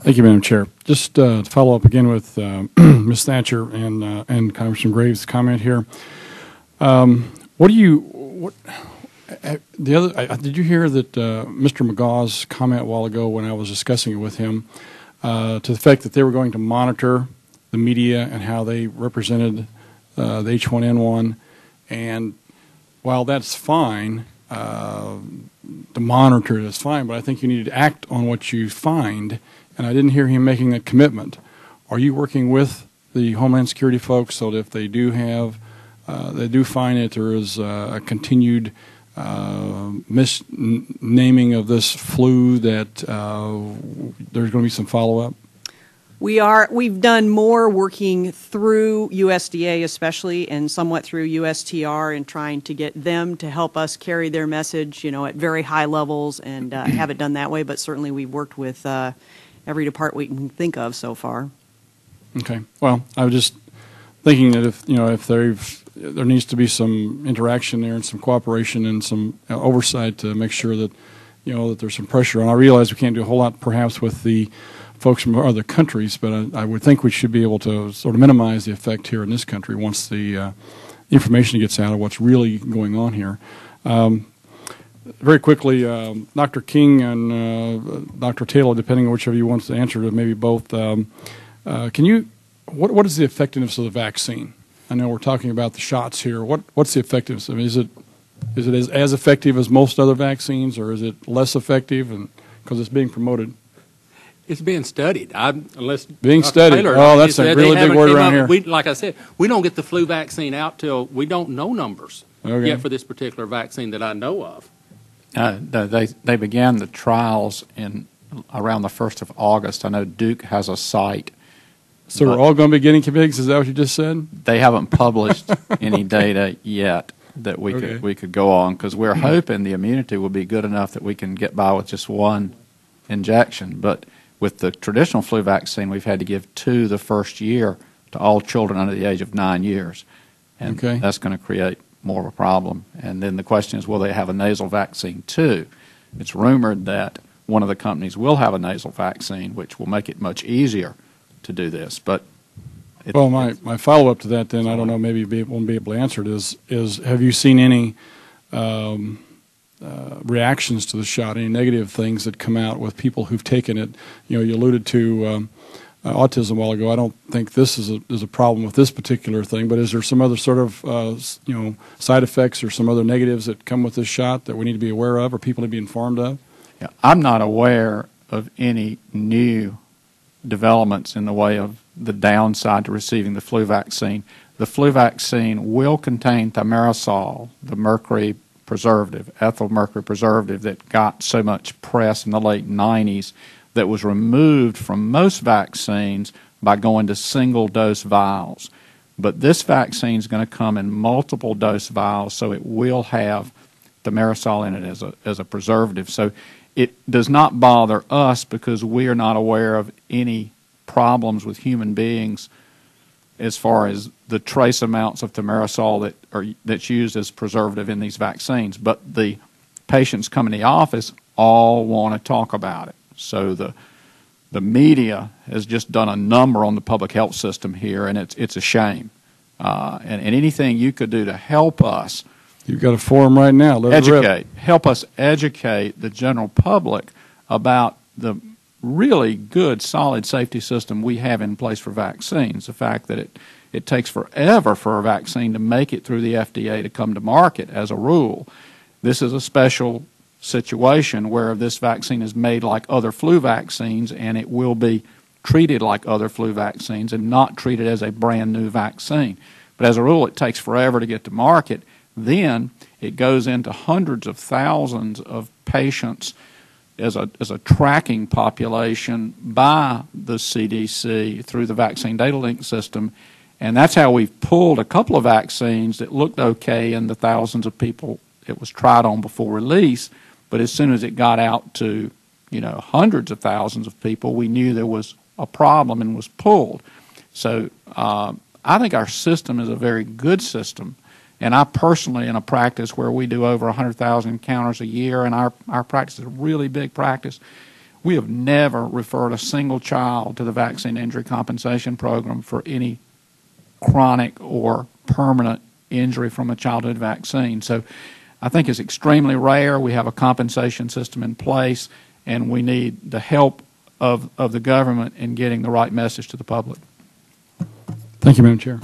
Thank you, Madam Chair. Just to follow up again with Ms. Thatcher and Congressman Graves' comment here. Did you hear that Mr. McGaw's comment a while ago when I was discussing it with him to the fact that they were going to monitor the media and how they represented the H1N1, and while that's fine, to monitor it is fine, but I think you need to act on what you find, and I didn't hear him making that commitment. Are you working with the Homeland Security folks so that if they do find that there is a continued misnaming of this flu, that there's going to be some follow-up? We've done more working through USDA especially, and somewhat through USTR, in trying to get them to help us carry their message, at very high levels, and have it done that way. But certainly we've worked with every department we can think of so far. Okay. Well, I was just thinking that if there needs to be some interaction there and some cooperation and some oversight to make sure that that there's some pressure on. I realize we can't do a whole lot perhaps with the folks from other countries, but I would think we should be able to sort of minimize the effect here in this country once the information gets out of what's really going on here. Very quickly, Dr. King and Dr. Taylor, depending on whichever you want to answer, to maybe both, what is the effectiveness of the vaccine? I know we're talking about the shots here. What's the effectiveness? I mean, is it as effective as most other vaccines, or is it less effective? And because it's being promoted. It's being studied. Being studied. Taylor, that's a really big word around here. Like I said, we don't get the flu vaccine out till we don't know numbers yet for this particular vaccine that I know of. They began the trials around the 1st of August. I know Duke has a site. So we're all going to be guinea pigs? Is that what you just said? They haven't published any data yet that we could go on, because we're hoping the immunity will be good enough that we can get by with just one injection. But with the traditional flu vaccine, we've had to give 2 the first year to all children under the age of 9 years. And that's going to create more of a problem. And then the question is, will they have a nasal vaccine too? It's rumored that one of the companies will have a nasal vaccine, which will make it much easier to do this. But my follow-up to that then, I don't know, maybe you won't be able to answer it, is have you seen any reactions to the shot, any negative things that come out with people who've taken it? You alluded to autism a while ago. I don't think this is a problem with this particular thing, but is there some other sort of side effects or some other negatives that come with this shot that we need to be aware of or people need to be informed of? Yeah, I'm not aware of any new developments in the way of the downside to receiving the flu vaccine. The flu vaccine will contain thimerosal, the mercury preservative, ethyl mercury preservative that got so much press in the late 90s, that was removed from most vaccines by going to single-dose vials. But this vaccine is going to come in multiple-dose vials, so it will have thimerosal in it as a preservative. So it does not bother us because we are not aware of any problems with human beings as far as the trace amounts of thimerosal that's used as preservative in these vaccines. But the patients come in the office all want to talk about it. So the media has just done a number on the public health system here, and it's a shame. And anything you could do to help us. You've got a forum right now. Help us educate the general public about the really good, solid safety system we have in place for vaccines. The fact that it takes forever for a vaccine to make it through the FDA to come to market as a rule. This is a special situation where this vaccine is made like other flu vaccines, and it will be treated like other flu vaccines and not treated as a brand new vaccine. But as a rule, it takes forever to get to market. Then it goes into hundreds of thousands of patients as a tracking population by the CDC through the vaccine data link system. And that's how we've pulled a couple of vaccines that looked okay in the thousands of people it was tried on before release. But as soon as it got out to, hundreds of thousands of people, we knew there was a problem and was pulled. So I think our system is a very good system. And I personally, in a practice where we do over 100,000 encounters a year, and our practice is a really big practice, We have never referred a single child to the Vaccine Injury Compensation Program for any chronic or permanent injury from a childhood vaccine. So I think it's extremely rare. We have a compensation system in place, and we need the help of the government in getting the right message to the public. Thank you, Madam Chair.